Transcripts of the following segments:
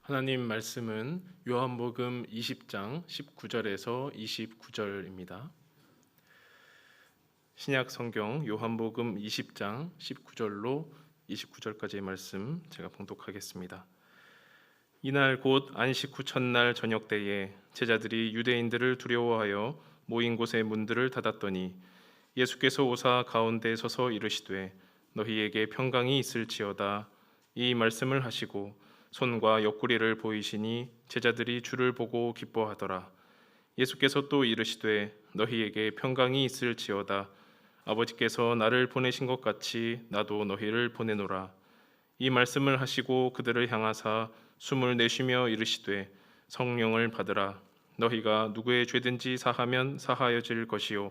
하나님 말씀은 요한복음 20장 19절에서 29절입니다. 신약 성경 요한복음 20장 19절로 29절까지의 말씀 제가 봉독하겠습니다. 이날 곧 안식 후 첫날 저녁 때에 제자들이 유대인들을 두려워하여 모인 곳의 문들을 닫았더니 예수께서 오사 가운데 서서 이르시되 너희에게 평강이 있을지어다. 이 말씀을 하시고 손과 옆구리를 보이시니 제자들이 주를 보고 기뻐하더라. 예수께서 또 이르시되 너희에게 평강이 있을지어다. 아버지께서 나를 보내신 것 같이 나도 너희를 보내노라. 이 말씀을 하시고 그들을 향하사 숨을 내쉬며 이르시되 성령을 받으라. 너희가 누구의 죄든지 사하면 사하여질 것이요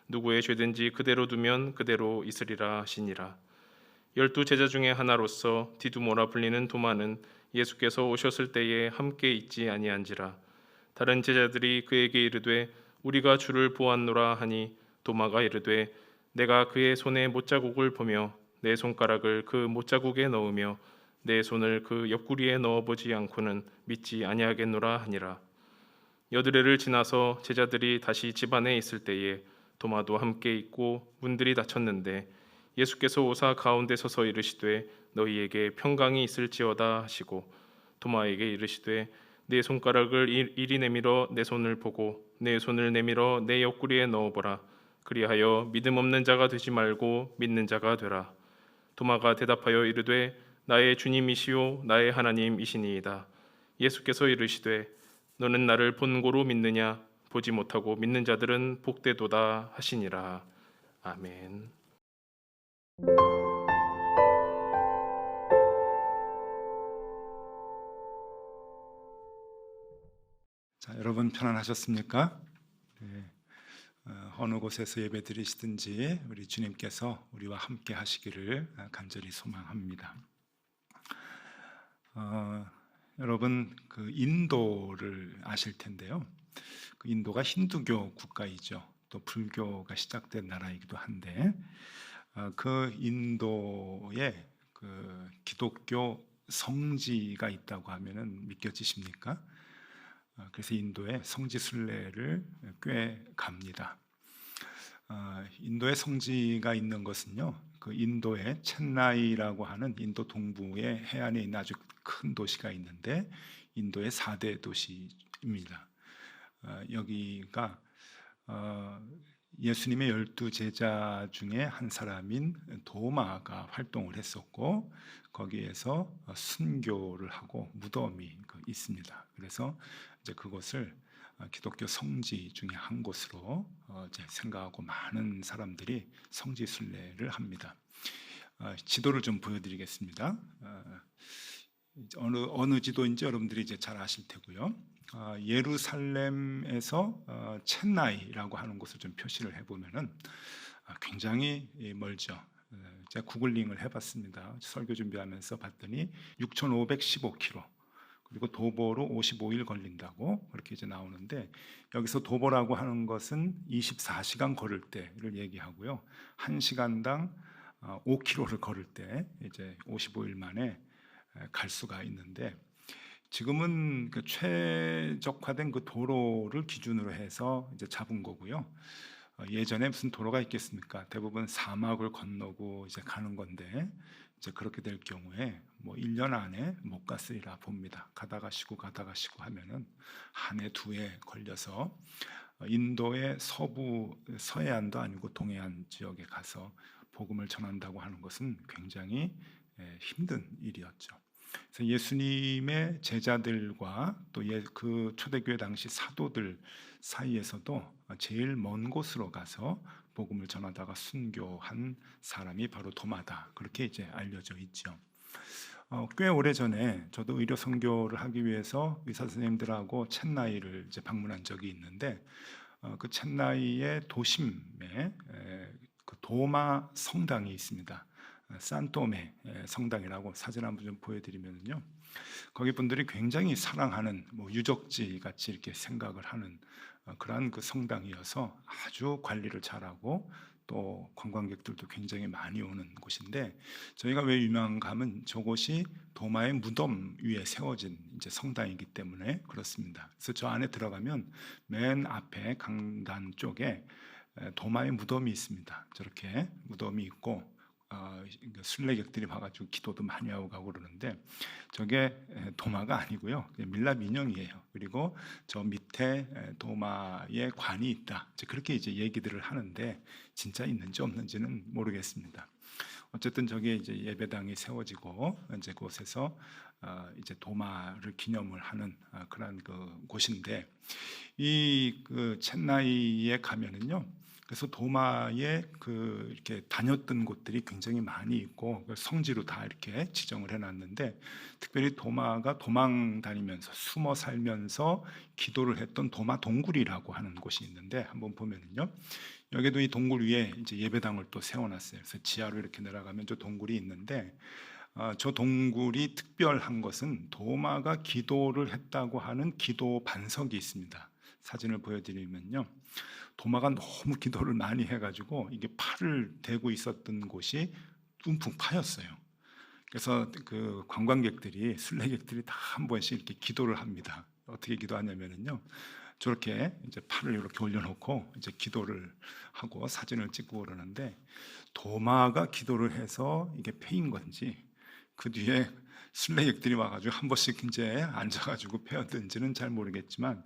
누구의 죄든지 그대로 두면 그대로 있으리라 하시니라. 12 제자 중에 하나로서 디두모라 불리는 도마는 예수께서 오셨을 때에 함께 있지 아니한지라. 다른 제자들이 그에게 이르되 우리가 주를 보았노라 하니 도마가 이르되 내가 그의 손에 못자국을 보며 내 손가락을 그 못자국에 넣으며 내 손을 그 옆구리에 넣어보지 않고는 믿지 아니하겠노라 하니라. 여드레를 지나서 제자들이 다시 집 안에 있을 때에 도마도 함께 있고 문들이 닫혔는데 예수께서 오사 가운데 서서 이르시되 너희에게 평강이 있을지어다 하시고 도마에게 이르시되 내 손가락을 이리 내밀어 내 손을 보고 내 손을 내밀어 내 옆구리에 넣어보라. 그리하여 믿음 없는 자가 되지 말고 믿는 자가 되라. 도마가 대답하여 이르되 나의 주님이시요 나의 하나님이시니이다. 예수께서 이르시되 너는 나를 본고로 믿느냐? 보지 못하고 믿는 자들은 복되도다 하시니라. 아멘. 자, 여러분 편안하셨습니까? 네, 어느 곳에서 예배드리시든지 우리 주님께서 우리와 함께 하시기를 간절히 소망합니다. 여러분 그 인도를 아실 텐데요. 그 인도가 힌두교 국가이죠. 또 불교가 시작된 나라이기도 한데 그 인도에 그 기독교 성지가 있다고 하면은 믿겨지십니까? 그래서 인도에 성지 순례를 꽤 갑니다. 인도에 성지가 있는 것은요, 그 인도의 첸나이라고 하는 인도 동부의 해안에 있는 아주 큰 도시가 있는데 인도의 4대 도시입니다. 여기가 예수님의 12 제자 중에 한 사람인 도마가 활동을 했었고 거기에서 순교를 하고 무덤이 있습니다. 그래서 이제 그것을 기독교 성지 중에 한 곳으로 이제 생각하고 많은 사람들이 성지 순례를 합니다. 지도를 좀 보여드리겠습니다. 어느 지도인지 여러분들이 이제 잘 아실 테고요. 예루살렘에서 첸나이라고 하는 곳을 좀 표시를 해보면은 굉장히 멀죠. 제가 구글링을 해봤습니다. 설교 준비하면서 봤더니 6,515km. 그리고 도보로 55일 걸린다고 그렇게 이제 나오는데 여기서 도보라고 하는 것은 24시간 걸을 때를 얘기하고요. 1시간당 5km를 걸을 때 이제 55일 만에 갈 수가 있는데 지금은 그 최적화된 그 도로를 기준으로 해서 이제 잡은 거고요. 예전에 무슨 도로가 있겠습니까? 대부분 사막을 건너고 이제 가는 건데 이제 그렇게 될 경우에 뭐 1년 안에 못 갔으리라 봅니다. 가다가 쉬고 하면은 한 해 두 해 걸려서 인도의 서부 서해안도 아니고 동해안 지역에 가서 복음을 전한다고 하는 것은 굉장히 힘든 일이었죠. 그래서 예수님의 제자들과 또 그 초대교회 당시 사도들 사이에서도 제일 먼 곳으로 가서 복음을 전하다가 순교한 사람이 바로 도마다 그렇게 이제 알려져 있죠. 꽤 오래 전에 저도 의료 선교를 하기 위해서 의사 선생님들하고 첸나이를 이제 방문한 적이 있는데 그 첸나이의 도심에 그 도마 성당이 있습니다. 산토메 성당이라고 사진 한번 좀 보여드리면요, 거기 분들이 굉장히 사랑하는 뭐 유적지 같이 이렇게 생각을 하는 그러한 그 성당이어서 아주 관리를 잘하고 또 관광객들도 굉장히 많이 오는 곳인데 저희가 왜 유명한가 하면 저곳이 도마의 무덤 위에 세워진 이제 성당이기 때문에 그렇습니다. 그래서 저 안에 들어가면 맨 앞에 강단 쪽에 도마의 무덤이 있습니다. 저렇게 무덤이 있고 순례객들이 와가지고 기도도 많이 하고 가고 그러는데 저게 도마가 아니고요, 밀랍 인형이에요. 그리고 저 밑에 도마의 관이 있다. 이제 그렇게 이제 얘기들을 하는데 진짜 있는지 없는지는 모르겠습니다. 어쨌든 저게 이제 예배당이 세워지고 이제 그곳에서 이제 도마를 기념을 하는 그런 그 곳인데 이 그 첸나이에 가면은요. 그래서 도마에 그 이렇게 다녔던 곳들이 굉장히 많이 있고 성지로 다 이렇게 지정을 해놨는데 특별히 도마가 도망 다니면서 숨어 살면서 기도를 했던 도마 동굴이라고 하는 곳이 있는데 한번 보면은요. 여기도 이 동굴 위에 이제 예배당을 또 세워놨어요. 그래서 지하로 이렇게 내려가면 저 동굴이 있는데 저 동굴이 특별한 것은 도마가 기도를 했다고 하는 기도 반석이 있습니다. 사진을 보여드리면요. 도마가 너무 기도를 많이 해가지고 이게 팔을 대고 있었던 곳이 움푹 파였어요. 그래서 그 관광객들이 순례객들이 다 한 번씩 이렇게 기도를 합니다. 어떻게 기도하냐면요. 저렇게 이제 팔을 이렇게 올려놓고 이제 기도를 하고 사진을 찍고 그러는데 도마가 기도를 해서 이게 패인 건지 그 뒤에 순례객들이 와가지고 한 번씩 이제 앉아가지고 패었든지는 잘 모르겠지만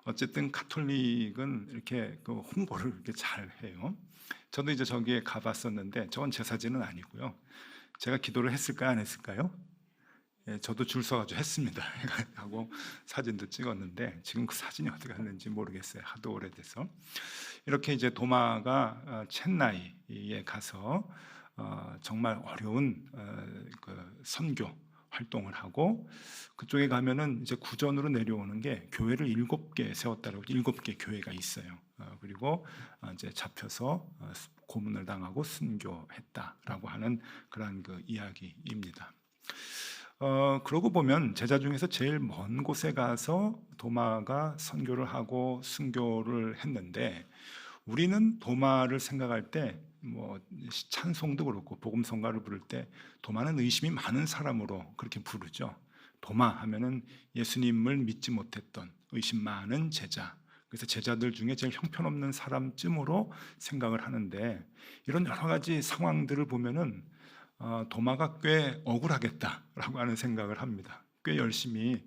어쨌든 가톨릭은 이렇게 그 홍보를 이렇게 잘 해요. 저도 이제 저기에 가봤었는데 저건 제 사진은 아니고요. 제가 기도를 했을까요, 안 했을까요? 예, 저도 줄 서가지고 했습니다. 하고 사진도 찍었는데 지금 그 사진이 어디 갔는지 모르겠어요. 하도 오래돼서. 이렇게 이제 도마가 첸나이에 가서 정말 어려운 그 선교 활동을 하고 그쪽에 가면은 이제 구전으로 내려오는 게 교회를 7개 세웠다라고 7개 교회가 있어요. 그리고 이제 잡혀서 고문을 당하고 순교했다라고 하는 그런 그 이야기입니다. 그러고 보면 제자 중에서 제일 먼 곳에 가서 도마가 선교를 하고 순교를 했는데 우리는 도마를 생각할 때 뭐 찬송도 그렇고 복음성가를 부를 때 도마는 의심이 많은 사람으로 그렇게 부르죠. 도마 하면은 예수님을 믿지 못했던 의심 많은 제자. 그래서 제자들 중에 제일 형편없는 사람쯤으로 생각을 하는데 이런 여러 가지 상황들을 보면은 도마가 꽤 억울하겠다라고 하는 생각을 합니다. 꽤 열심히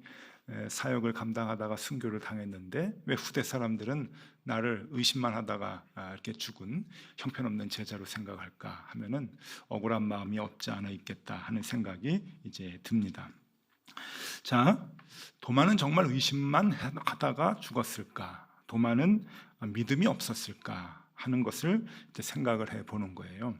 사역을 감당하다가 순교를 당했는데 왜 후대 사람들은 나를 의심만 하다가 이렇게 죽은 형편없는 제자로 생각할까 하면은 억울한 마음이 없지 않아 있겠다 하는 생각이 이제 듭니다. 자, 도마는 정말 의심만 하다가 죽었을까? 도마는 믿음이 없었을까? 하는 것을 이제 생각을 해보는 거예요.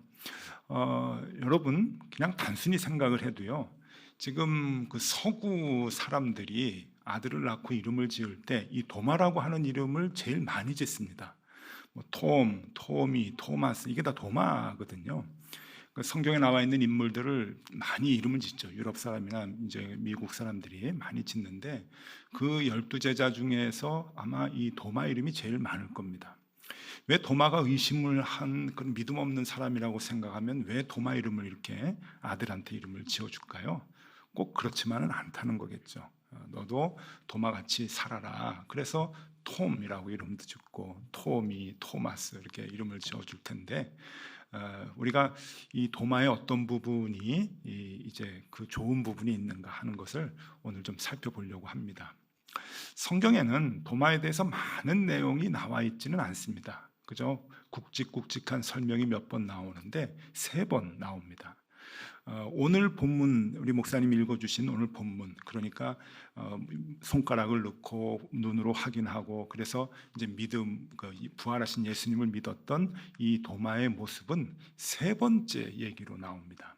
여러분 그냥 단순히 생각을 해도요. 지금 그 서구 사람들이 아들을 낳고 이름을 지을 때 이 도마라고 하는 이름을 제일 많이 짓습니다. 뭐 톰, 토미, 토마스 이게 다 도마거든요. 그 성경에 나와 있는 인물들을 많이 이름을 짓죠. 유럽 사람이나 이제 미국 사람들이 많이 짓는데 그 12제자 중에서 아마 이 도마 이름이 제일 많을 겁니다. 왜 도마가 의심을 한 그런 믿음 없는 사람이라고 생각하면 왜 도마 이름을 이렇게 아들한테 이름을 지어줄까요? 꼭 그렇지만은 않다는 거겠죠. 너도 도마같이 살아라. 그래서 톰이라고 이름도 짓고 토미, 토마스 이렇게 이름을 지어줄 텐데 우리가 이 도마의 어떤 부분이 이제 그 좋은 부분이 있는가 하는 것을 오늘 좀 살펴보려고 합니다. 성경에는 도마에 대해서 많은 내용이 나와 있지는 않습니다. 그죠? 굵직굵직한 설명이 몇 번 나오는데 3번 나옵니다. 오늘 본문 우리 목사님이 읽어주신 오늘 본문 그러니까 손가락을 넣고 눈으로 확인하고 그래서 이제 믿음 부활하신 예수님을 믿었던 이 도마의 모습은 3번째 얘기로 나옵니다.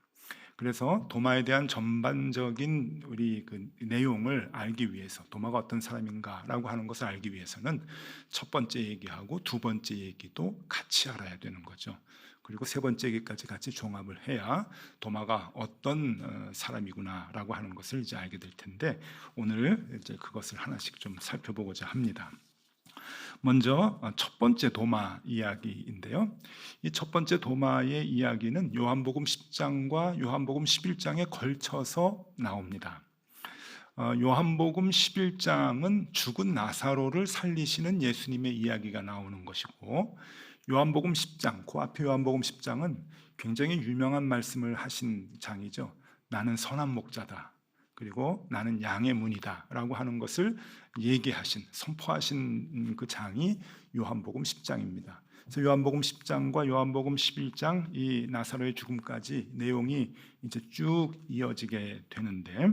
그래서 도마에 대한 전반적인 우리 그 내용을 알기 위해서 도마가 어떤 사람인가라고 하는 것을 알기 위해서는 첫 번째 얘기하고 두 번째 얘기도 같이 알아야 되는 거죠. 그리고 세 번째 얘기까지 같이 종합을 해야 도마가 어떤 사람이구나라고 하는 것을 이제 알게 될 텐데 오늘 이제 그것을 하나씩 좀 살펴보고자 합니다. 먼저 첫 번째 도마 이야기인데요. 이 첫 번째 도마의 이야기는 요한복음 10장과 요한복음 11장에 걸쳐서 나옵니다. 요한복음 11장은 죽은 나사로를 살리시는 예수님의 이야기가 나오는 것이고, 요한복음 10장, 그 앞에 요한복음 10장은 굉장히 유명한 말씀을 하신 장이죠. 나는 선한 목자다, 그리고 나는 양의 문이다 라고 하는 것을 얘기하신, 선포하신 그 장이 요한복음 10장입니다. 그래서 요한복음 10장과 요한복음 11장, 이 나사로의 죽음까지 내용이 이제 쭉 이어지게 되는데,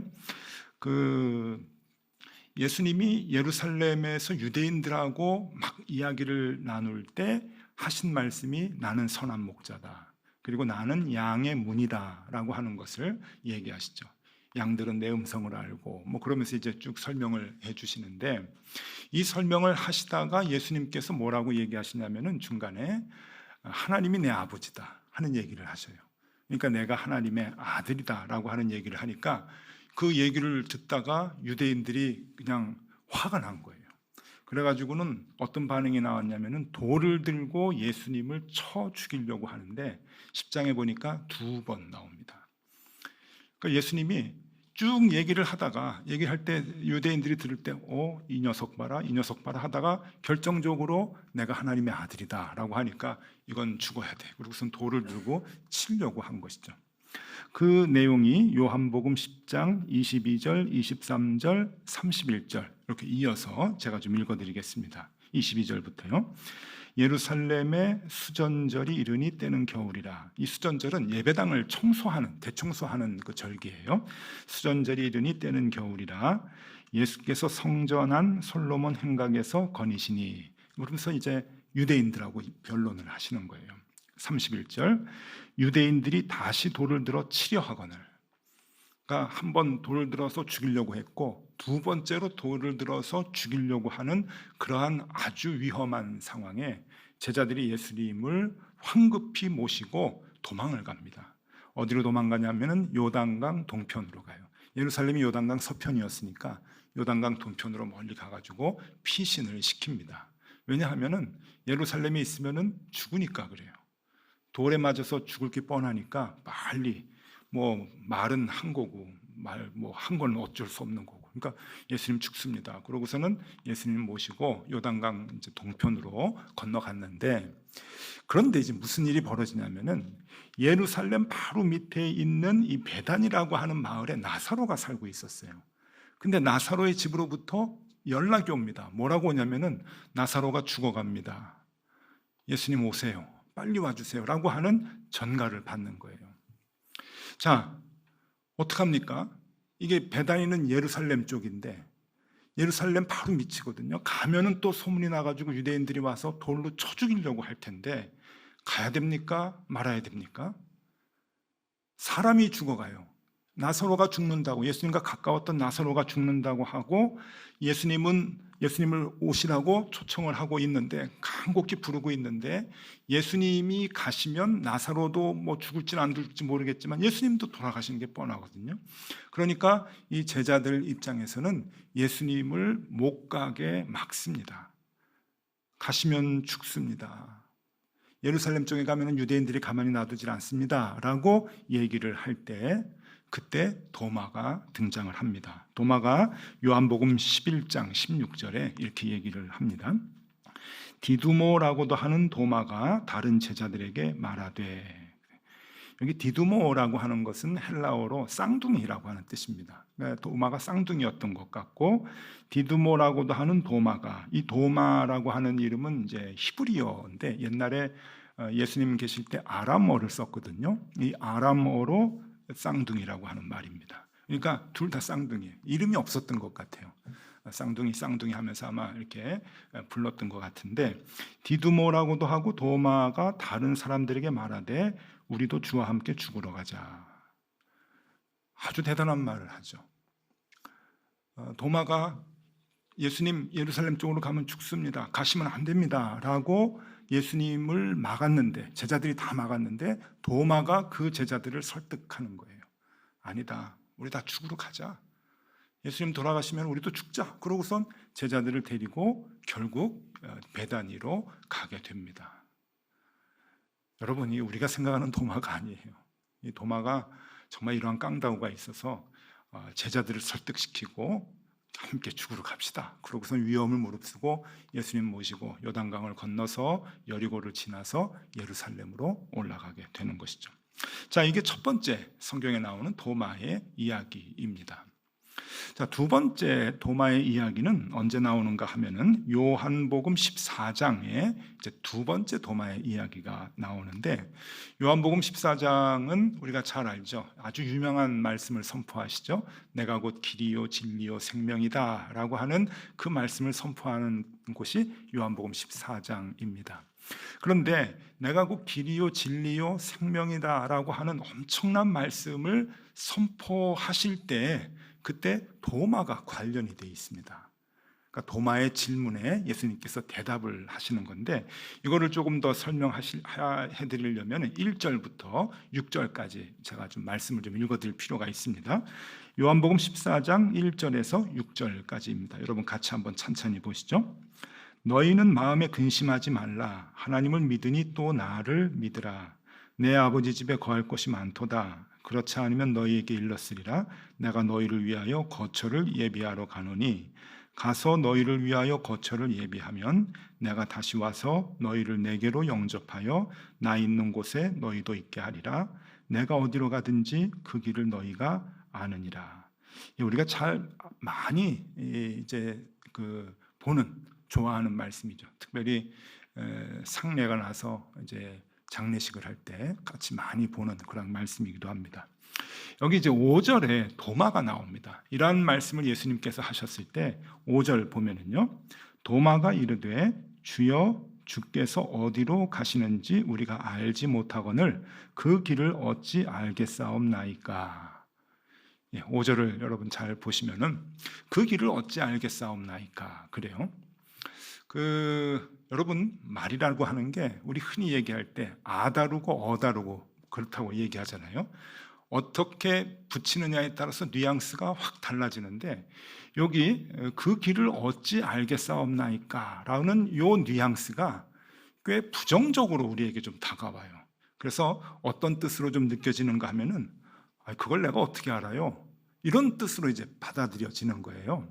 그 예수님이 예루살렘에서 유대인들하고 막 이야기를 나눌 때 하신 말씀이 나는 선한 목자다, 그리고 나는 양의 문이다라고 하는 것을 얘기하시죠. 양들은 내 음성을 알고 뭐 그러면서 이제 쭉 설명을 해주시는데, 이 설명을 하시다가 예수님께서 뭐라고 얘기하시냐면은 중간에 하나님이 내 아버지다 하는 얘기를 하셔요. 그러니까 내가 하나님의 아들이다라고 하는 얘기를 하니까 그 얘기를 듣다가 유대인들이 그냥 화가 난 거예요. 그래가지고는 어떤 반응이 나왔냐면은 돌을 들고 예수님을 쳐 죽이려고 하는데 10장에 보니까 2번 나옵니다. 그러니까 예수님이 쭉 얘기를 하다가, 얘기할 때 유대인들이 들을 때 이 녀석 봐라, 이 녀석 봐라 하다가 결정적으로 내가 하나님의 아들이다 라고 하니까 이건 죽어야 돼, 그리고선 돌을 들고 치려고 한 것이죠. 그 내용이 요한복음 10장 22절, 23절, 31절 이렇게 이어서 제가 좀 읽어드리겠습니다. 22절부터요. 예루살렘의 수전절이 이르니 때는 겨울이라. 이 수전절은 예배당을 청소하는, 대청소하는 그 절기예요. 수전절이 이르니 때는 겨울이라. 예수께서 성전한 솔로몬 행각에서 거니시니. 그러면서 이제 유대인들하고 변론을 하시는 거예요. 31절, 유대인들이 다시 돌을 들어 치려 하거늘. 그러니까 한 번 돌을 들어서 죽이려고 했고 2번째로 돌을 들어서 죽이려고 하는 그러한 아주 위험한 상황에 제자들이 예수님을 황급히 모시고 도망을 갑니다. 어디로 도망가냐면은 요단강 동편으로 가요. 예루살렘이 요단강 서편이었으니까 요단강 동편으로 멀리 가가지고 피신을 시킵니다. 왜냐하면은 예루살렘에 있으면은 죽으니까 그래요. 돌에 맞아서 죽을 게 뻔하니까 빨리, 뭐 말은 한 거고 말 뭐 한 건 어쩔 수 없는 거고, 그러니까 예수님 죽습니다. 그러고서는 예수님 모시고 요단강 이제 동편으로 건너갔는데, 그런데 이제 무슨 일이 벌어지냐면은 예루살렘 바로 밑에 있는 이 베단이라고 하는 마을에 나사로가 살고 있었어요. 근데 나사로의 집으로부터 연락이 옵니다. 뭐라고 오냐면은 나사로가 죽어갑니다. 예수님 오세요, 빨리 와주세요 라고 하는 전가를 받는 거예요. 자, 어떡합니까? 이게 베다니는 예루살렘 쪽인데 예루살렘 바로 밑이거든요. 가면은 또 소문이 나가지고 유대인들이 와서 돌로 쳐 죽이려고 할 텐데 가야 됩니까? 말아야 됩니까? 사람이 죽어가요. 나사로가 죽는다고, 예수님과 가까웠던 나사로가 죽는다고 하고 예수님을 오시라고 초청을 하고 있는데, 간곡히 부르고 있는데, 예수님이 가시면 나사로도 뭐 죽을지 안 죽을지 모르겠지만 예수님도 돌아가시는 게 뻔하거든요. 그러니까 이 제자들 입장에서는 예수님을 못 가게 막습니다. 가시면 죽습니다. 예루살렘 쪽에 가면 유대인들이 가만히 놔두질 않습니다 라고 얘기를 할 때, 그때 도마가 등장을 합니다. 도마가 요한복음 11장 16절에 이렇게 얘기를 합니다. 디두모라고도 하는 도마가 다른 제자들에게 말하되. 여기 디두모라고 하는 것은 헬라어로 쌍둥이라고 하는 뜻입니다. 도마가 쌍둥이였던 것 같고, 디두모라고도 하는 도마가, 이 도마라고 하는 이름은 이제 히브리어인데 옛날에 예수님 계실 때 아람어를 썼거든요. 이 아람어로 쌍둥이라고 하는 말입니다. 그러니까 둘 다 쌍둥이에요. 이름이 없었던 것 같아요. 쌍둥이 하면서 아마 이렇게 불렀던 것 같은데, 디두모라고도 하고 도마가 다른 사람들에게 말하되 우리도 주와 함께 죽으러 가자. 아주 대단한 말을 하죠. 도마가 예수님 예루살렘 쪽으로 가면 죽습니다, 가시면 안 됩니다 라고 예수님을 막았는데, 제자들이 다 막았는데 도마가 그 제자들을 설득하는 거예요. 아니다, 우리 다 죽으러 가자. 예수님 돌아가시면 우리도 죽자. 그러고선 제자들을 데리고 결국 베다니로 가게 됩니다. 여러분이 우리가 생각하는 도마가 아니에요. 이 도마가 정말 이러한 깡다구가 있어서 제자들을 설득시키고 함께 죽으러 갑시다. 그러고서 위험을 무릅쓰고 예수님 모시고 요단강을 건너서 여리고를 지나서 예루살렘으로 올라가게 되는 것이죠. 자, 이게 첫 번째 성경에 나오는 도마의 이야기입니다. 자, 두 번째 도마의 이야기는 언제 나오는가 하면은 요한복음 14장에 이제 두 번째 도마의 이야기가 나오는데, 요한복음 14장은 우리가 잘 알죠. 아주 유명한 말씀을 선포하시죠. 내가 곧 길이요 진리요 생명이다라고 하는 그 말씀을 선포하는 곳이 요한복음 14장입니다. 그런데 내가 곧 길이요 진리요 생명이다라고 하는 엄청난 말씀을 선포하실 때 그때 도마가 관련이 되어 있습니다. 그러니까 도마의 질문에 예수님께서 대답을 하시는 건데, 이거를 조금 더 설명해 드리려면 1절부터 6절까지 제가 좀 말씀을 좀 읽어 드릴 필요가 있습니다. 요한복음 14장 1절에서 6절까지입니다. 여러분 같이 한번 천천히 보시죠. 너희는 마음에 근심하지 말라. 하나님을 믿으니 또 나를 믿으라. 내 아버지 집에 거할 곳이 많도다. 그렇지 않으면 너희에게 일렀으리라. 내가 너희를 위하여 거처를 예비하러 가노니 가서 너희를 위하여 거처를 예비하면 내가 다시 와서 너희를 내게로 영접하여 나 있는 곳에 너희도 있게 하리라. 내가 어디로 가든지 그 길을 너희가 아느니라. 우리가 잘 많이 이제 보는 좋아하는 말씀이죠. 특별히 상례가 나서 이제 장례식을 할 때 같이 많이 보는 그런 말씀이기도 합니다. 여기 이제 5절에 도마가 나옵니다. 이러한 말씀을 예수님께서 하셨을 때 5절 보면은요, 도마가 이르되 주여 주께서 어디로 가시는지 우리가 알지 못하거늘 그 길을 어찌 알겠사옵나이까. 5절을 여러분 잘 보시면은 그 길을 어찌 알겠사옵나이까 그래요. 여러분 말이라고 하는 게 우리 흔히 얘기할 때 아다르고 어다르고 그렇다고 얘기하잖아요. 어떻게 붙이느냐에 따라서 뉘앙스가 확 달라지는데, 여기 그 길을 어찌 알겠사옵나이까 라는 요 뉘앙스가 꽤 부정적으로 우리에게 좀 다가와요. 그래서 어떤 뜻으로 좀 느껴지는가 하면은 그걸 내가 어떻게 알아요? 이런 뜻으로 이제 받아들여지는 거예요.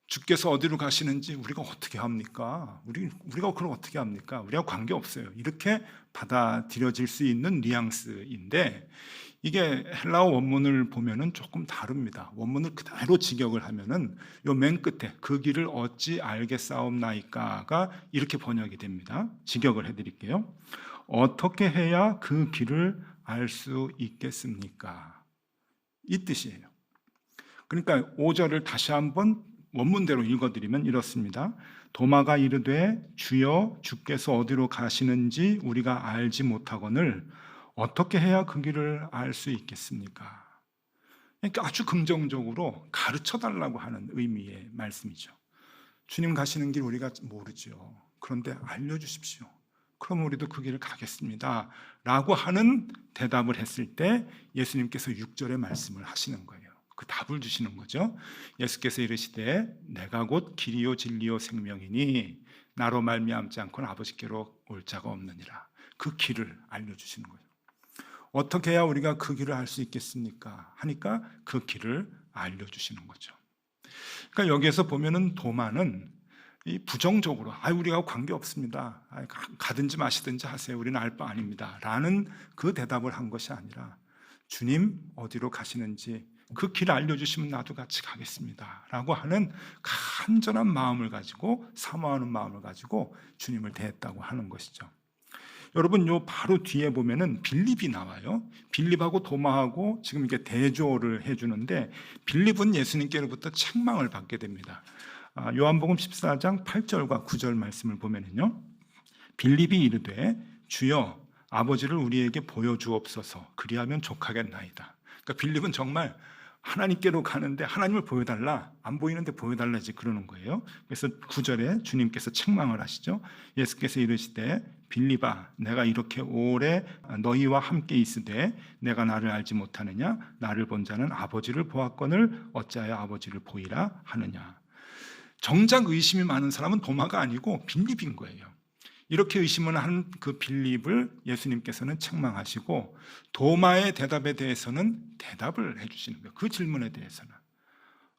주께서 어디로 가시는지 우리가 어떻게 합니까? 우리가 그걸 어떻게 합니까? 우리가 관계없어요. 이렇게 받아들여질 수 있는 뉘앙스인데, 이게 헬라어 원문을 보면은 조금 다릅니다. 원문을 그대로 직역을 하면은 요 맨 끝에 그 길을 어찌 알겠사옵나이까가 이렇게 번역이 됩니다. 직역을 해드릴게요. 어떻게 해야 그 길을 알 수 있겠습니까? 이 뜻이에요. 그러니까 5절을 다시 한번 원문대로 읽어드리면 이렇습니다. 도마가 이르되 주여 주께서 어디로 가시는지 우리가 알지 못하거늘 어떻게 해야 그 길을 알 수 있겠습니까? 그러니까 아주 긍정적으로 가르쳐달라고 하는 의미의 말씀이죠. 주님 가시는 길 우리가 모르죠. 그런데 알려주십시오. 그럼 우리도 그 길을 가겠습니다 라고 하는 대답을 했을 때 예수님께서 6절의 말씀을 하시는 거예요. 그 답을 주시는 거죠. 예수께서 이르시되 내가 곧 길이요 진리요 생명이니 나로 말미암지 않고는 아버지께로 올 자가 없느니라. 그 길을 알려주시는 거예요. 어떻게 해야 우리가 그 길을 알 수 있겠습니까? 하니까 그 길을 알려주시는 거죠. 그러니까 여기에서 보면은 도마는 이 부정적으로 우리가 관계없습니다. 가든지 마시든지 하세요. 우리는 알 바 아닙니다 라는 그 대답을 한 것이 아니라, 주님 어디로 가시는지 그 길을 알려주시면 나도 같이 가겠습니다 라고 하는 간절한 마음을 가지고, 사모하는 마음을 가지고 주님을 대했다고 하는 것이죠. 여러분 요 바로 뒤에 보면은 빌립이 나와요. 빌립하고 도마하고 지금 이게 대조를 해주는데, 빌립은 예수님께로부터 책망을 받게 됩니다. 요한복음 14장 8절과 9절 말씀을 보면은요, 빌립이 이르되 주여 아버지를 우리에게 보여주옵소서 그리하면 족하겠나이다. 그러니까 빌립은 정말 하나님께로 가는데 하나님을 보여달라, 안 보이는데 보여달라지 그러는 거예요. 그래서 9절에 주님께서 책망을 하시죠. 예수께서 이르시되 빌립아 내가 이렇게 오래 너희와 함께 있으되 내가 나를 알지 못하느냐? 나를 본 자는 아버지를 보았거늘 어찌하여 아버지를 보이라 하느냐. 정작 의심이 많은 사람은 도마가 아니고 빌립인 거예요. 이렇게 의심을 한 그 빌립을 예수님께서는 책망하시고 도마의 대답에 대해서는 대답을 해주시는 거예요. 그 질문에 대해서는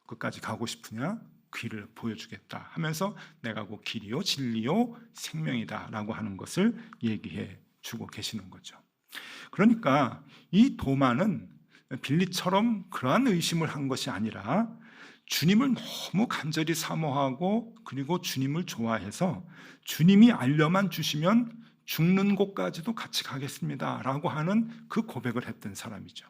끝까지 가고 싶으냐? 길을 보여주겠다 하면서 내가 곧 길이요 진리요 생명이다 라고 하는 것을 얘기해 주고 계시는 거죠. 그러니까 이 도마는 빌립처럼 그러한 의심을 한 것이 아니라 주님을 너무 간절히 사모하고 그리고 주님을 좋아해서 주님이 알려만 주시면 죽는 곳까지도 같이 가겠습니다 라고 하는 그 고백을 했던 사람이죠.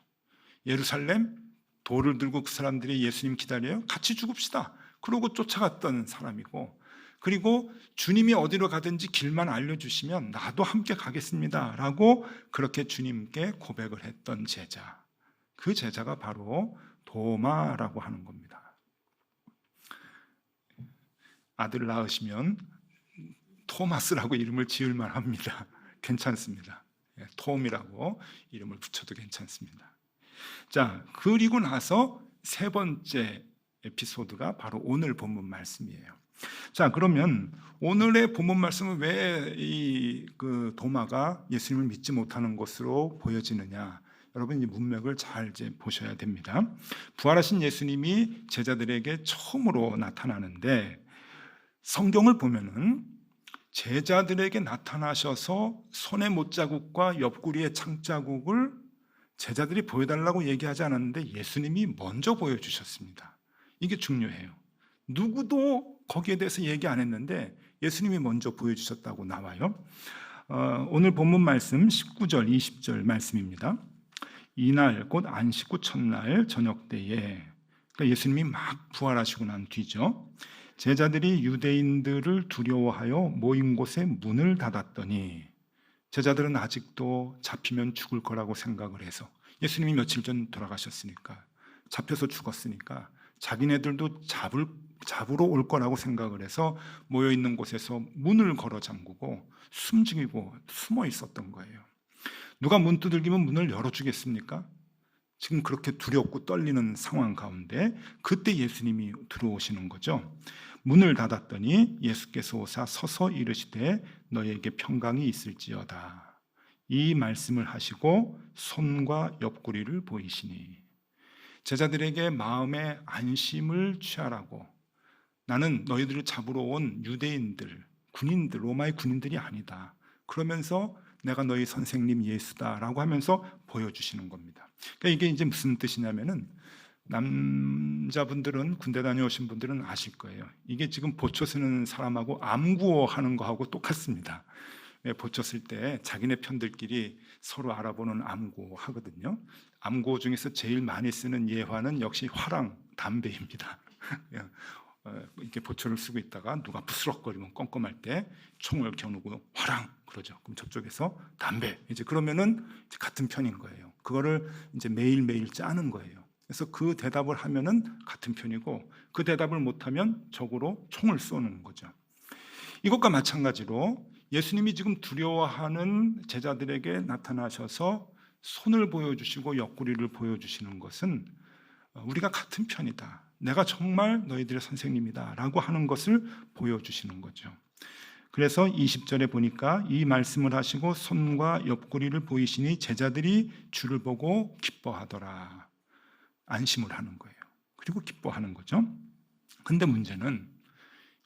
예루살렘 돌을 들고 그 사람들이 예수님 기다려요. 같이 죽읍시다. 그러고 쫓아갔던 사람이고, 그리고 주님이 어디로 가든지 길만 알려주시면 나도 함께 가겠습니다 라고 그렇게 주님께 고백을 했던 제자, 그 제자가 바로 도마라고 하는 겁니다. 아들 낳으시면 토마스라고 이름을 지을 만합니다. 괜찮습니다. 톰이라고 이름을 붙여도 괜찮습니다. 자, 그리고 나서 세 번째 에피소드가 바로 오늘 본문 말씀이에요. 자, 그러면 오늘의 본문 말씀은 왜 이 도마가 예수님을 믿지 못하는 것으로 보여지느냐? 여러분 이 문맥을 잘 이제 보셔야 됩니다. 부활하신 예수님이 제자들에게 처음으로 나타나는데 성경을 보면은 제자들에게 나타나셔서 손의 못자국과 옆구리의 창자국을 제자들이 보여달라고 얘기하지 않았는데 예수님이 먼저 보여주셨습니다. 이게 중요해요. 누구도 거기에 대해서 얘기 안 했는데 예수님이 먼저 보여주셨다고 나와요. 오늘 본문 말씀 19절 20절 말씀입니다. 이날 곧 안식 후 첫날 저녁 때에, 그러니까 예수님이 막 부활하시고 난 뒤죠. 제자들이 유대인들을 두려워하여 모인 곳에 문을 닫았더니, 제자들은 아직도 잡히면 죽을 거라고 생각을 해서, 예수님이 며칠 전 돌아가셨으니까, 잡혀서 죽었으니까 자기네들도 잡으러 올 거라고 생각을 해서 모여 있는 곳에서 문을 걸어 잠그고 숨죽이고 숨어 있었던 거예요. 누가 문 두들기면 문을 열어주겠습니까? 지금 그렇게 두렵고 떨리는 상황 가운데 그때 예수님이 들어오시는 거죠. 문을 닫았더니 예수께서 오사 서서 이르시되 너에게 평강이 있을지어다. 이 말씀을 하시고 손과 옆구리를 보이시니, 제자들에게 마음의 안심을 취하라고, 나는 너희들을 잡으러 온 유대인들, 군인들, 로마의 군인들이 아니다. 그러면서 내가 너희 선생님 예수다라고 하면서 보여주시는 겁니다. 그러니까 이게 이제 무슨 뜻이냐면은, 남자분들은 군대 다녀오신 분들은 아실 거예요. 이게 지금 보초 쓰는 사람하고 암구어 하는 거하고 똑같습니다. 보초 쓸 때 자기네 편들끼리 서로 알아보는 암구어 하거든요. 암구어 중에서 제일 많이 쓰는 예화는 역시 화랑, 담배입니다. 이렇게 보초를 쓰고 있다가 누가 부스럭거리면 껌껌할 때 총을 겨누고 화랑 그러죠. 그럼 저쪽에서 담배, 이제 그러면은 이제 같은 편인 거예요. 그거를 이제 매일매일 짜는 거예요. 그래서 그 대답을 하면은 같은 편이고, 그 대답을 못하면 적으로 총을 쏘는 거죠. 이것과 마찬가지로 예수님이 지금 두려워하는 제자들에게 나타나셔서 손을 보여주시고 옆구리를 보여주시는 것은 우리가 같은 편이다, 내가 정말 너희들의 선생님이다 라고 하는 것을 보여주시는 거죠. 그래서 20절에 보니까 이 말씀을 하시고 손과 옆구리를 보이시니 제자들이 주를 보고 기뻐하더라. 안심을 하는 거예요. 그리고 기뻐하는 거죠. 근데 문제는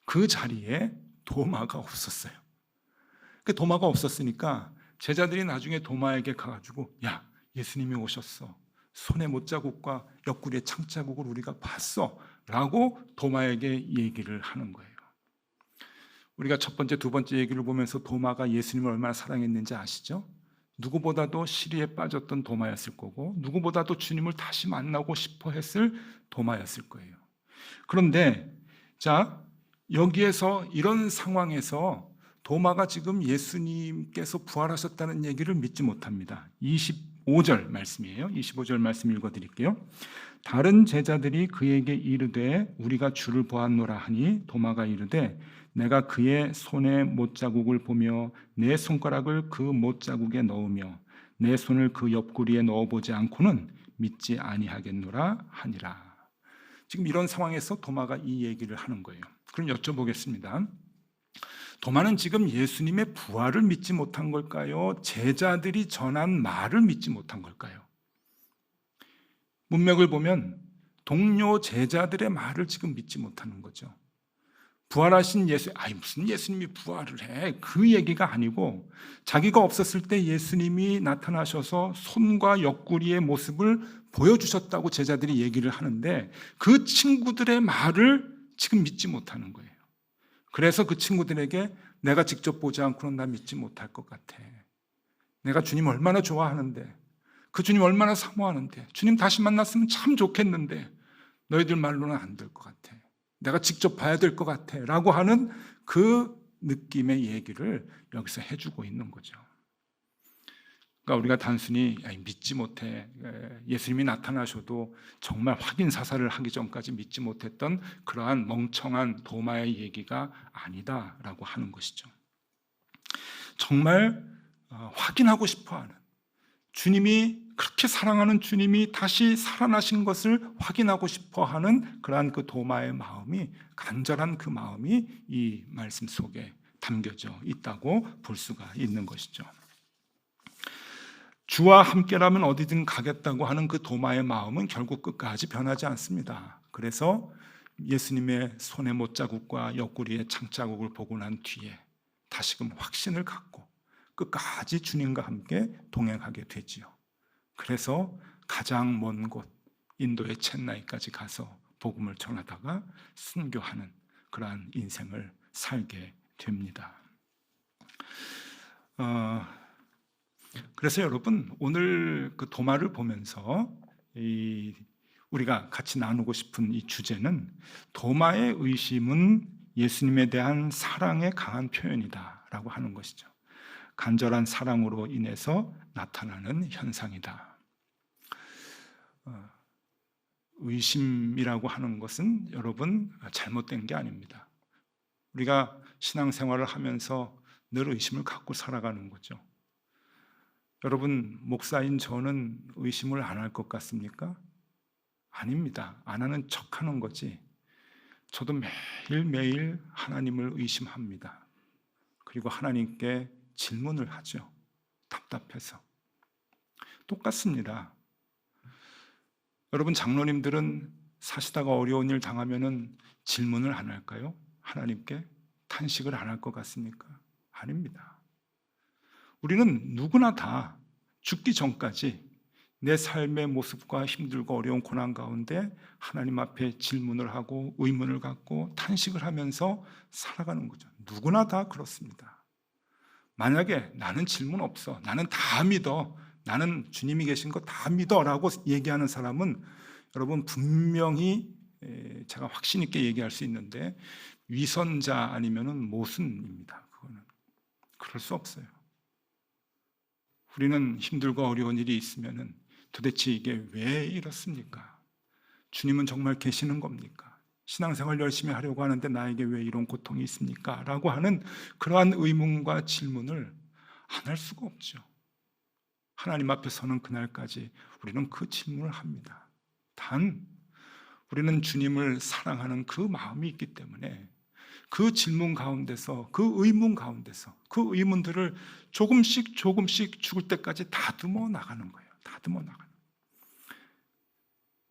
그 자리에 도마가 없었어요. 그 도마가 없었으니까 제자들이 나중에 도마에게 가가지고, 야, 예수님이 오셨어, 손의 못자국과 옆구리의 창자국을 우리가 봤어 라고 도마에게 얘기를 하는 거예요. 우리가 첫 번째, 두 번째 얘기를 보면서 도마가 예수님을 얼마나 사랑했는지 아시죠? 누구보다도 시리에 빠졌던 도마였을 거고, 누구보다도 주님을 다시 만나고 싶어 했을 도마였을 거예요. 그런데 자, 여기에서 이런 상황에서 도마가 지금 예수님께서 부활하셨다는 얘기를 믿지 못합니다. 25절 말씀이에요. 25절 말씀 읽어드릴게요. 다른 제자들이 그에게 이르되 우리가 주를 보았노라 하니 도마가 이르되 내가 그의 손에 못자국을 보며 내 손가락을 그 못자국에 넣으며 내 손을 그 옆구리에 넣어보지 않고는 믿지 아니하겠노라 하니라. 지금 이런 상황에서 도마가 이 얘기를 하는 거예요. 그럼 여쭤보겠습니다. 도마는 지금 예수님의 부활을 믿지 못한 걸까요? 제자들이 전한 말을 믿지 못한 걸까요? 문맥을 보면 동료 제자들의 말을 지금 믿지 못하는 거죠. 부활하신 무슨 예수님이 부활을 해? 그 얘기가 아니고 자기가 없었을 때 예수님이 나타나셔서 손과 옆구리의 모습을 보여주셨다고 제자들이 얘기를 하는데 그 친구들의 말을 지금 믿지 못하는 거예요. 그래서 그 친구들에게 내가 직접 보지 않고는 나 믿지 못할 것 같아. 내가 주님 얼마나 좋아하는데, 그 주님 얼마나 사모하는데, 주님 다시 만났으면 참 좋겠는데 너희들 말로는 안 될 것 같아. 내가 직접 봐야 될 것 같아 라고 하는 그 느낌의 얘기를 여기서 해주고 있는 거죠. 그러니까 우리가 단순히 믿지 못해, 예수님이 나타나셔도 정말 확인 사살을 하기 전까지 믿지 못했던 그러한 멍청한 도마의 얘기가 아니다라고 하는 것이죠. 정말 확인하고 싶어하는, 주님이 그렇게 사랑하는 주님이 다시 살아나신 것을 확인하고 싶어하는 그러한 그 도마의 마음이, 간절한 그 마음이 이 말씀 속에 담겨져 있다고 볼 수가 있는 것이죠. 주와 함께라면 어디든 가겠다고 하는 그 도마의 마음은 결국 끝까지 변하지 않습니다. 그래서 예수님의 손의 못자국과 옆구리의 창자국을 보고 난 뒤에 다시금 확신을 갖고 끝까지 주님과 함께 동행하게 되지요. 그래서 가장 먼 곳 인도의 첸나이까지 가서 복음을 전하다가 순교하는 그러한 인생을 살게 됩니다. 그래서 여러분, 오늘 그 도마를 보면서 우리가 같이 나누고 싶은 이 주제는 도마의 의심은 예수님에 대한 사랑의 강한 표현이다라고 하는 것이죠. 간절한 사랑으로 인해서 나타나는 현상이다. 의심이라고 하는 것은 여러분 잘못된 게 아닙니다. 우리가 신앙생활을 하면서 늘 의심을 갖고 살아가는 거죠. 여러분, 목사인 저는 의심을 안 할 것 같습니까? 아닙니다. 안 하는 척하는 거지. 저도 매일매일 하나님을 의심합니다. 그리고 하나님께 질문을 하죠. 답답해서. 똑같습니다. 여러분, 장로님들은 사시다가 어려운 일 당하면은 질문을 안 할까요? 하나님께 탄식을 안 할 것 같습니까? 아닙니다. 우리는 누구나 다 죽기 전까지 내 삶의 모습과 힘들고 어려운 고난 가운데 하나님 앞에 질문을 하고 의문을 갖고 탄식을 하면서 살아가는 거죠. 누구나 다 그렇습니다. 만약에 나는 질문 없어, 나는 다 믿어, 나는 주님이 계신 거 다 믿어 라고 얘기하는 사람은 여러분 분명히 제가 확신 있게 얘기할 수 있는데 위선자 아니면은 모순입니다. 그거는 그럴 수 없어요. 우리는 힘들고 어려운 일이 있으면은 도대체 이게 왜 이렇습니까? 주님은 정말 계시는 겁니까? 신앙생활 열심히 하려고 하는데 나에게 왜 이런 고통이 있습니까? 라고 하는 그러한 의문과 질문을 안 할 수가 없죠. 하나님 앞에 서는 그날까지 우리는 그 질문을 합니다. 단 우리는 주님을 사랑하는 그 마음이 있기 때문에 그 질문 가운데서, 그 의문 가운데서 그 의문들을 조금씩 죽을 때까지 다듬어 나가는 거예요. 다듬어 나가는.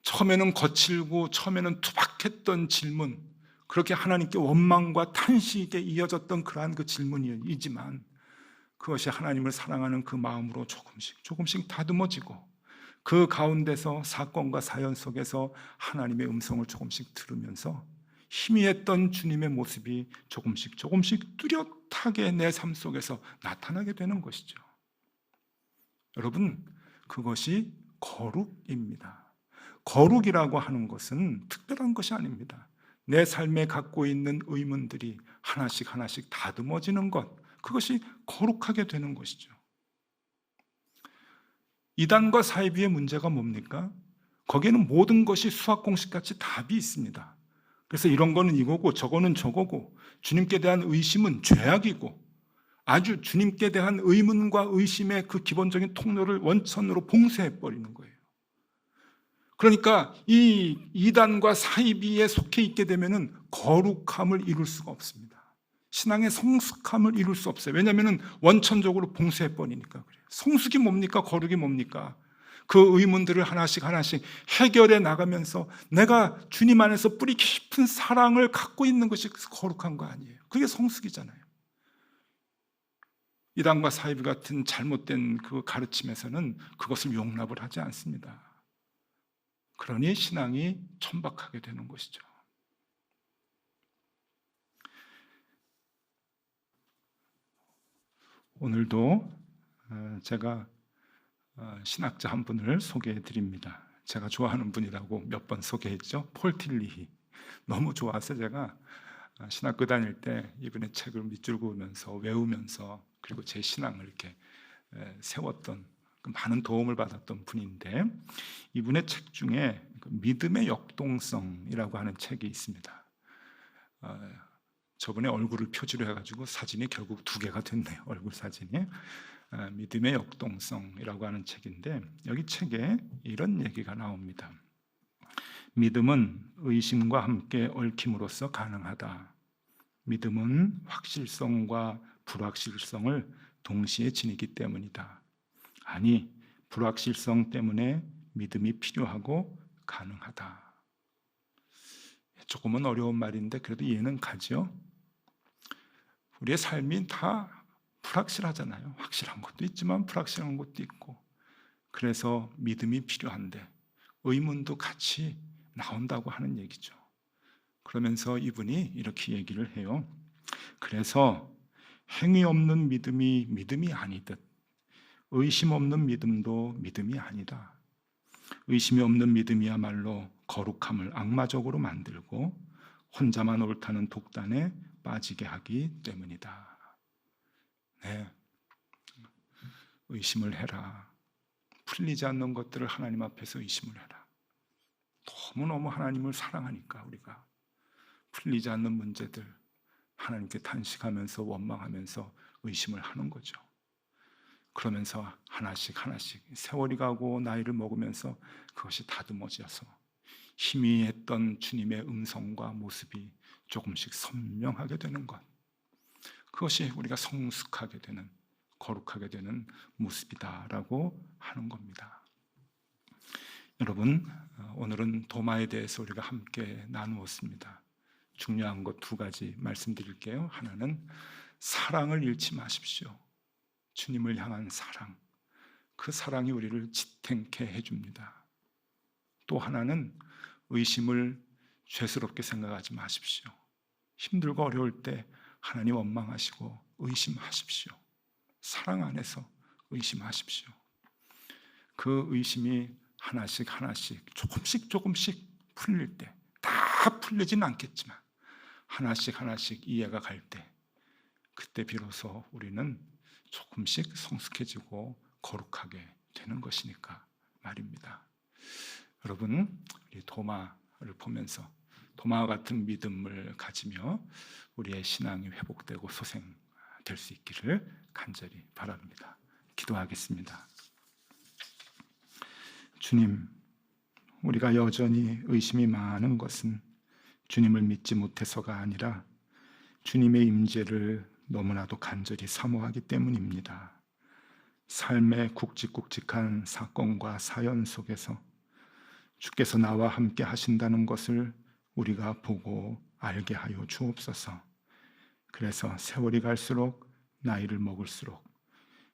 처음에는 거칠고 처음에는 투박했던 질문, 그렇게 하나님께 원망과 탄식에 이어졌던 그러한 그 질문이지만 그것이 하나님을 사랑하는 그 마음으로 조금씩 다듬어지고 그 가운데서 사건과 사연 속에서 하나님의 음성을 조금씩 들으면서 희미했던 주님의 모습이 조금씩 뚜렷하게 내 삶 속에서 나타나게 되는 것이죠. 여러분, 그것이 거룩입니다. 거룩이라고 하는 것은 특별한 것이 아닙니다. 내 삶에 갖고 있는 의문들이 하나씩 다듬어지는 것, 그것이 거룩하게 되는 것이죠. 이단과 사이비의 문제가 뭡니까? 거기에는 모든 것이 수학 공식같이 답이 있습니다. 그래서 이런 거는 이거고 저거는 저거고 주님께 대한 의심은 죄악이고 아주 주님께 대한 의문과 의심의 그 기본적인 통로를 원천으로 봉쇄해버리는 거예요. 그러니까 이 이단과 사이비에 속해 있게 되면은 거룩함을 이룰 수가 없습니다. 신앙의 성숙함을 이룰 수 없어요. 왜냐하면 원천적으로 봉쇄해버리니까 그래요. 성숙이 뭡니까? 거룩이 뭡니까? 그 의문들을 하나씩 하나씩 해결해 나가면서 내가 주님 안에서 뿌리 깊은 사랑을 갖고 있는 것이 거룩한 거 아니에요. 그게 성숙이잖아요. 이단과 사이비 같은 잘못된 그 가르침에서는 그것을 용납을 하지 않습니다. 그러니 신앙이 천박하게 되는 것이죠. 오늘도 제가 신학자 한 분을 소개해 드립니다. 제가 좋아하는 분이라고 몇 번 소개했죠. 폴 틸리히. 너무 좋아서 제가 신학교 다닐 때 이분의 책을 밑줄 그으면서 외우면서 그리고 제 신앙을 이렇게 세웠던, 많은 도움을 받았던 분인데, 이분의 책 중에 믿음의 역동성이라고 하는 책이 있습니다. 저번에 얼굴을 표지로 해가지고 사진이 결국 2개가 됐네요. 얼굴 사진이. 믿음의 역동성이라고 하는 책인데, 여기 책에 이런 얘기가 나옵니다. 믿음은 의심과 함께 얽힘으로써 가능하다. 믿음은 확실성과 불확실성을 동시에 지니기 때문이다. 아니, 불확실성 때문에 믿음이 필요하고 가능하다. 조금은 어려운 말인데 그래도 이해는 가죠. 우리의 삶이 다 불확실하잖아요. 확실한 것도 있지만 불확실한 것도 있고, 그래서 믿음이 필요한데 의문도 같이 나온다고 하는 얘기죠. 그러면서 이분이 이렇게 얘기를 해요. 그래서 행위 없는 믿음이 믿음이 아니듯 의심 없는 믿음도 믿음이 아니다. 의심이 없는 믿음이야말로 거룩함을 악마적으로 만들고 혼자만 옳다는 독단에 빠지게 하기 때문이다. 네, 의심을 해라. 풀리지 않는 것들을 하나님 앞에서 의심을 해라. 너무너무 하나님을 사랑하니까 우리가 풀리지 않는 문제들 하나님께 탄식하면서 원망하면서 의심을 하는 거죠. 그러면서 하나씩 하나씩 세월이 가고 나이를 먹으면서 그것이 다듬어져서 희미했던 주님의 음성과 모습이 조금씩 선명하게 되는 것, 그것이 우리가 성숙하게 되는, 거룩하게 되는 모습이다라고 하는 겁니다. 여러분, 오늘은 도마에 대해서 우리가 함께 나누었습니다. 중요한 것 2가지 말씀드릴게요. 하나는 사랑을 잃지 마십시오. 주님을 향한 사랑, 그 사랑이 우리를 지탱케 해줍니다. 또 하나는 의심을 죄스럽게 생각하지 마십시오. 힘들고 어려울 때 하나님 원망하시고 의심하십시오. 사랑 안에서 의심하십시오. 그 의심이 하나씩 하나씩 조금씩 풀릴 때, 다 풀리진 않겠지만 하나씩 하나씩 이해가 갈 때, 그때 비로소 우리는 조금씩 성숙해지고 거룩하게 되는 것이니까 말입니다. 여러분, 우리 도마를 보면서 도마와 같은 믿음을 가지며 우리의 신앙이 회복되고 소생될 수 있기를 간절히 바랍니다. 기도하겠습니다. 주님, 우리가 여전히 의심이 많은 것은 주님을 믿지 못해서가 아니라 주님의 임재를 너무나도 간절히 사모하기 때문입니다. 삶의 굵직굵직한 사건과 사연 속에서 주께서 나와 함께 하신다는 것을 우리가 보고 알게 하여 주옵소서. 그래서 세월이 갈수록, 나이를 먹을수록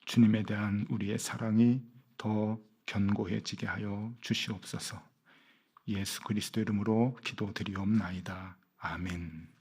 주님에 대한 우리의 사랑이 더 견고해지게 하여 주시옵소서. 예수 그리스도 이름으로 기도드리옵나이다. 아멘.